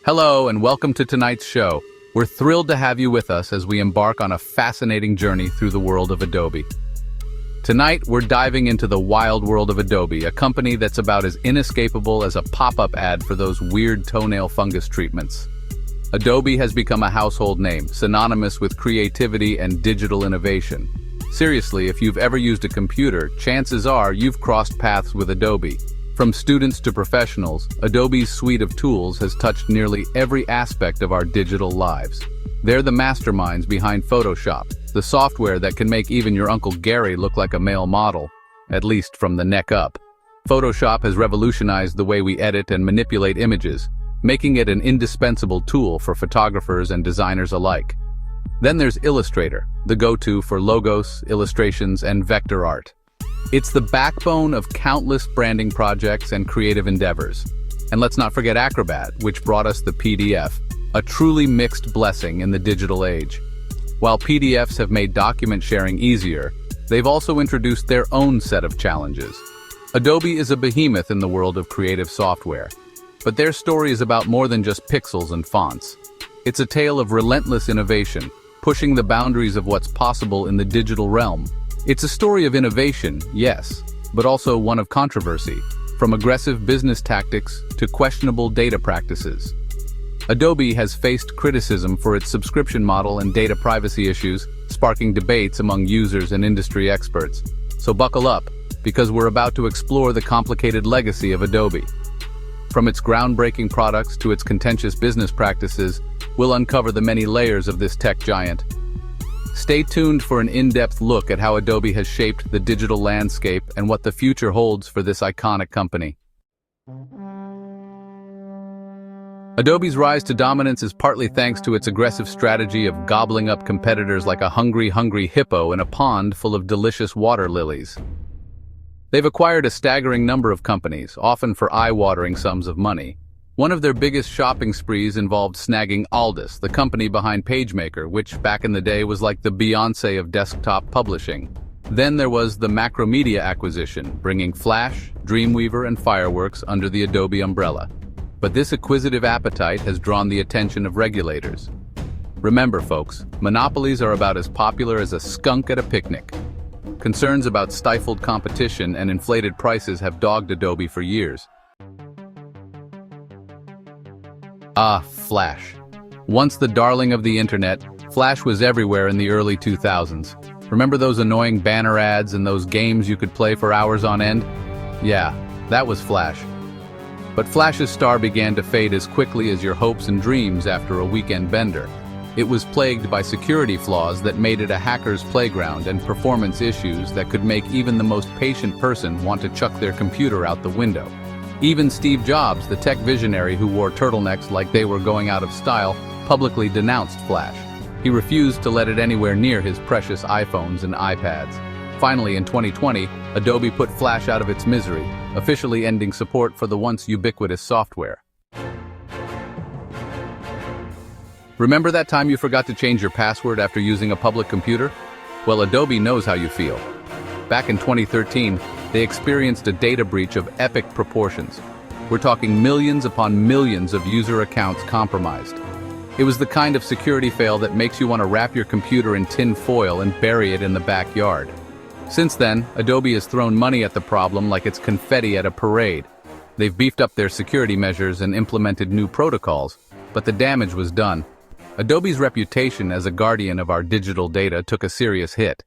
Hello and welcome to tonight's show. We're thrilled to have you with us as we embark on a fascinating journey through the world of Adobe. Tonight, we're diving into the wild world of Adobe, a company that's about as inescapable as a pop-up ad for those weird toenail fungus treatments. Adobe has become a household name, synonymous with creativity and digital innovation. Seriously, if you've ever used a computer, chances are you've crossed paths with Adobe. From students to professionals, Adobe's suite of tools has touched nearly every aspect of our digital lives. They're the masterminds behind Photoshop, the software that can make even your Uncle Gary look like a male model, at least from the neck up. Photoshop has revolutionized the way we edit and manipulate images, making it an indispensable tool for photographers and designers alike. Then there's Illustrator, the go-to for logos, illustrations, and vector art. It's the backbone of countless branding projects and creative endeavors. And let's not forget Acrobat, which brought us the PDF, a truly mixed blessing in the digital age. While PDFs have made document sharing easier, they've also introduced their own set of challenges. Adobe is a behemoth in the world of creative software, but their story is about more than just pixels and fonts. It's a tale of relentless innovation, pushing the boundaries of what's possible in the digital realm. It's a story of innovation, yes, but also one of controversy, from aggressive business tactics to questionable data practices. Adobe has faced criticism for its subscription model and data privacy issues, sparking debates among users and industry experts. So buckle up, because we're about to explore the complicated legacy of Adobe. From its groundbreaking products to its contentious business practices, we'll uncover the many layers of this tech giant. Stay tuned for an in-depth look at how Adobe has shaped the digital landscape and what the future holds for this iconic company. Adobe's rise to dominance is partly thanks to its aggressive strategy of gobbling up competitors like a hungry hippo in a pond full of delicious water lilies. They've acquired a staggering number of companies, often for eye-watering sums of money. One of their biggest shopping sprees involved snagging Aldus, the company behind PageMaker, which back in the day was like the Beyoncé of desktop publishing. Then there was the Macromedia acquisition, bringing Flash, Dreamweaver, and Fireworks under the Adobe umbrella. But this acquisitive appetite has drawn the attention of regulators. Remember, folks, monopolies are about as popular as a skunk at a picnic. Concerns about stifled competition and inflated prices have dogged Adobe for years. Flash. Once the darling of the internet, Flash was everywhere in the early 2000s. Remember those annoying banner ads and those games you could play for hours on end? Yeah, that was Flash. But Flash's star began to fade as quickly as your hopes and dreams after a weekend bender. It was plagued by security flaws that made it a hacker's playground and performance issues that could make even the most patient person want to chuck their computer out the window. Even Steve Jobs, the tech visionary who wore turtlenecks like they were going out of style, publicly denounced Flash. He refused to let it anywhere near his precious iPhones and iPads. Finally, in 2020, Adobe put Flash out of its misery, officially ending support for the once ubiquitous software. Remember that time you forgot to change your password after using a public computer? Well, Adobe knows how you feel. Back in 2013, they experienced a data breach of epic proportions. We're talking millions upon millions of user accounts compromised. It was the kind of security fail that makes you want to wrap your computer in tin foil and bury it in the backyard. Since then, Adobe has thrown money at the problem like it's confetti at a parade. They've beefed up their security measures and implemented new protocols, but the damage was done. Adobe's reputation as a guardian of our digital data took a serious hit.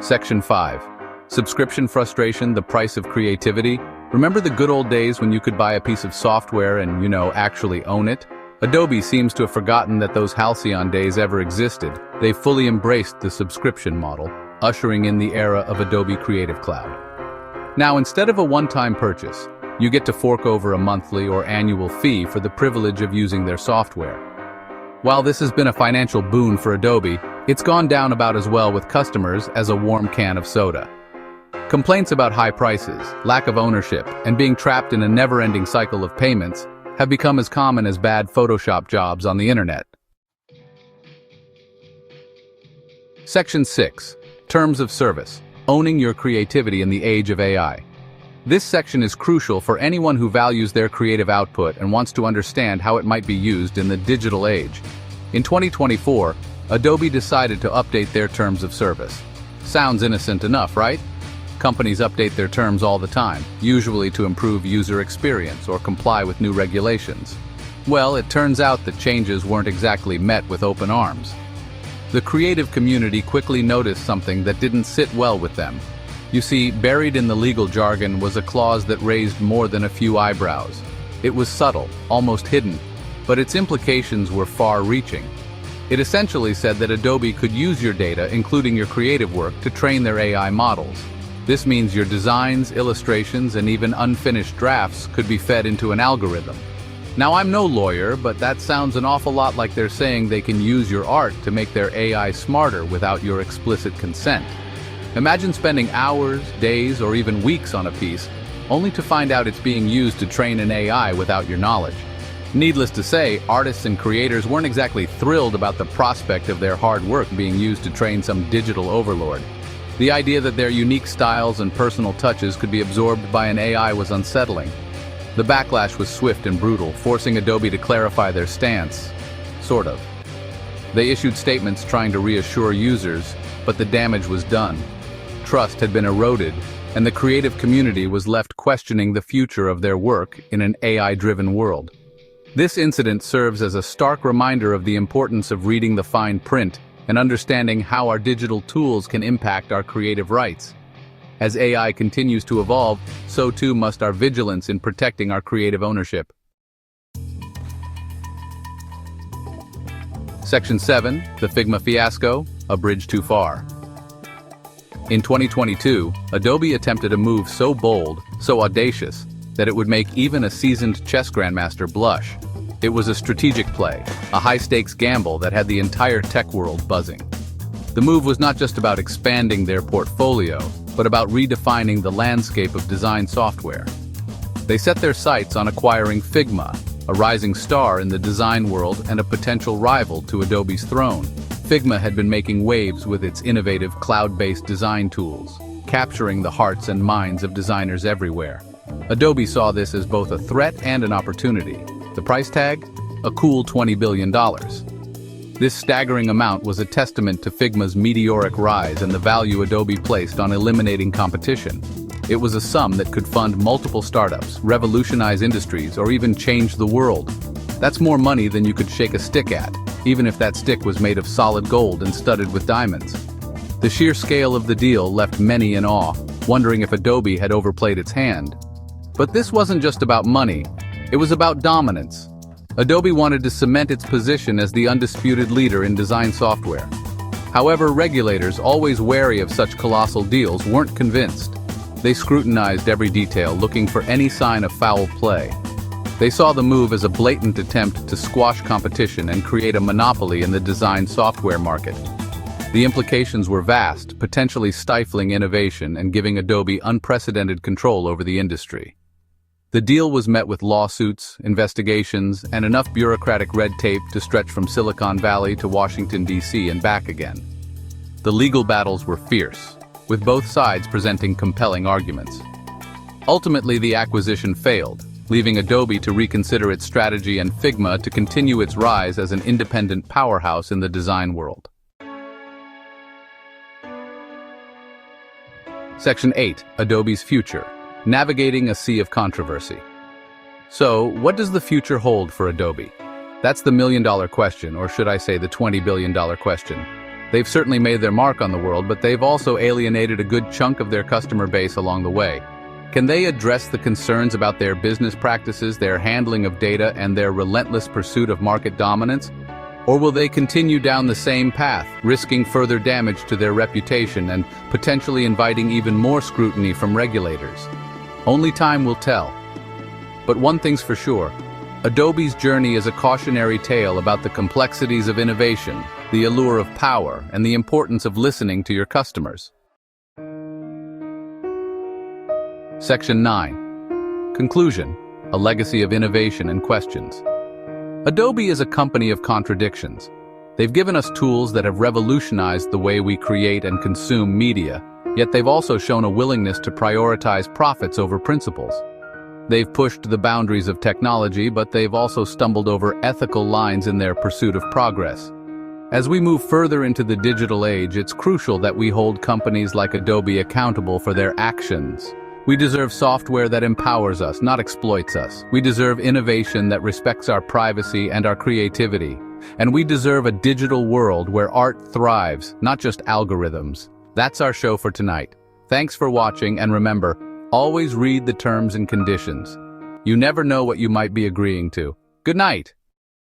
Section 5. Subscription frustration, the price of creativity. Remember the good old days when you could buy a piece of software and, actually own it? Adobe seems to have forgotten that those halcyon days ever existed. They've fully embraced the subscription model, ushering in the era of Adobe Creative Cloud. Now, instead of a one-time purchase, you get to fork over a monthly or annual fee for the privilege of using their software. While this has been a financial boon for Adobe, it's gone down about as well with customers as a warm can of soda. Complaints about high prices, lack of ownership, and being trapped in a never-ending cycle of payments have become as common as bad Photoshop jobs on the internet. Section 6. Terms of Service. Owning your creativity in the age of AI. This section is crucial for anyone who values their creative output and wants to understand how it might be used in the digital age. In 2024, Adobe decided to update their terms of service. Sounds innocent enough, right? Companies update their terms all the time, usually to improve user experience or comply with new regulations. Well, it turns out that changes weren't exactly met with open arms. The creative community quickly noticed something that didn't sit well with them. You see, buried in the legal jargon was a clause that raised more than a few eyebrows. It was subtle, almost hidden, but its implications were far-reaching. It essentially said that Adobe could use your data, including your creative work, to train their AI models. This means your designs, illustrations, and even unfinished drafts could be fed into an algorithm. Now, I'm no lawyer, but that sounds an awful lot like they're saying they can use your art to make their AI smarter without your explicit consent. Imagine spending hours, days, or even weeks on a piece, only to find out it's being used to train an AI without your knowledge. Needless to say, artists and creators weren't exactly thrilled about the prospect of their hard work being used to train some digital overlord. The idea that their unique styles and personal touches could be absorbed by an AI was unsettling. The backlash was swift and brutal, forcing Adobe to clarify their stance. Sort of. They issued statements trying to reassure users, but the damage was done. Trust had been eroded, and the creative community was left questioning the future of their work in an AI-driven world. This incident serves as a stark reminder of the importance of reading the fine print and understanding how our digital tools can impact our creative rights. As AI continues to evolve, so too must our vigilance in protecting our creative ownership. Section 7, the Figma fiasco, a bridge too far. In 2022, Adobe attempted a move so bold, so audacious, that it would make even a seasoned chess grandmaster blush. It was a strategic play, a high-stakes gamble that had the entire tech world buzzing. The move was not just about expanding their portfolio, but about redefining the landscape of design software. They set their sights on acquiring Figma, a rising star in the design world and a potential rival to Adobe's throne. Figma had been making waves with its innovative cloud-based design tools, capturing the hearts and minds of designers everywhere. Adobe saw this as both a threat and an opportunity. The price tag? A cool $20 billion. This staggering amount was a testament to Figma's meteoric rise and the value Adobe placed on eliminating competition. It was a sum that could fund multiple startups, revolutionize industries, or even change the world. That's more money than you could shake a stick at, even if that stick was made of solid gold and studded with diamonds. The sheer scale of the deal left many in awe, wondering if Adobe had overplayed its hand. But this wasn't just about money, it was about dominance. Adobe wanted to cement its position as the undisputed leader in design software. However, regulators, always wary of such colossal deals, weren't convinced. They scrutinized every detail, looking for any sign of foul play. They saw the move as a blatant attempt to squash competition and create a monopoly in the design software market. The implications were vast, potentially stifling innovation and giving Adobe unprecedented control over the industry. The deal was met with lawsuits, investigations, and enough bureaucratic red tape to stretch from Silicon Valley to Washington, D.C. and back again. The legal battles were fierce, with both sides presenting compelling arguments. Ultimately, the acquisition failed, leaving Adobe to reconsider its strategy and Figma to continue its rise as an independent powerhouse in the design world. Section 8, Adobe's future. Navigating a sea of controversy. So, what does the future hold for Adobe? That's the million-dollar question, or should I say the $20 billion question. They've certainly made their mark on the world, but they've also alienated a good chunk of their customer base along the way. Can they address the concerns about their business practices, their handling of data, and their relentless pursuit of market dominance? Or will they continue down the same path, risking further damage to their reputation and potentially inviting even more scrutiny from regulators? Only time will tell. But one thing's for sure, Adobe's journey is a cautionary tale about the complexities of innovation, the allure of power, and the importance of listening to your customers. Section 9. Conclusion: a legacy of innovation and questions. Adobe is a company of contradictions. They've given us tools that have revolutionized the way we create and consume media, Yet they've also shown a willingness to prioritize profits over principles. They've pushed the boundaries of technology, but they've also stumbled over ethical lines in their pursuit of progress. As we move further into the digital age, it's crucial that we hold companies like Adobe accountable for their actions. We deserve software that empowers us, not exploits us. We deserve innovation that respects our privacy and our creativity. And we deserve a digital world where art thrives, not just algorithms. That's our show for tonight. Thanks for watching, and remember, always read the terms and conditions. You never know what you might be agreeing to. Good night.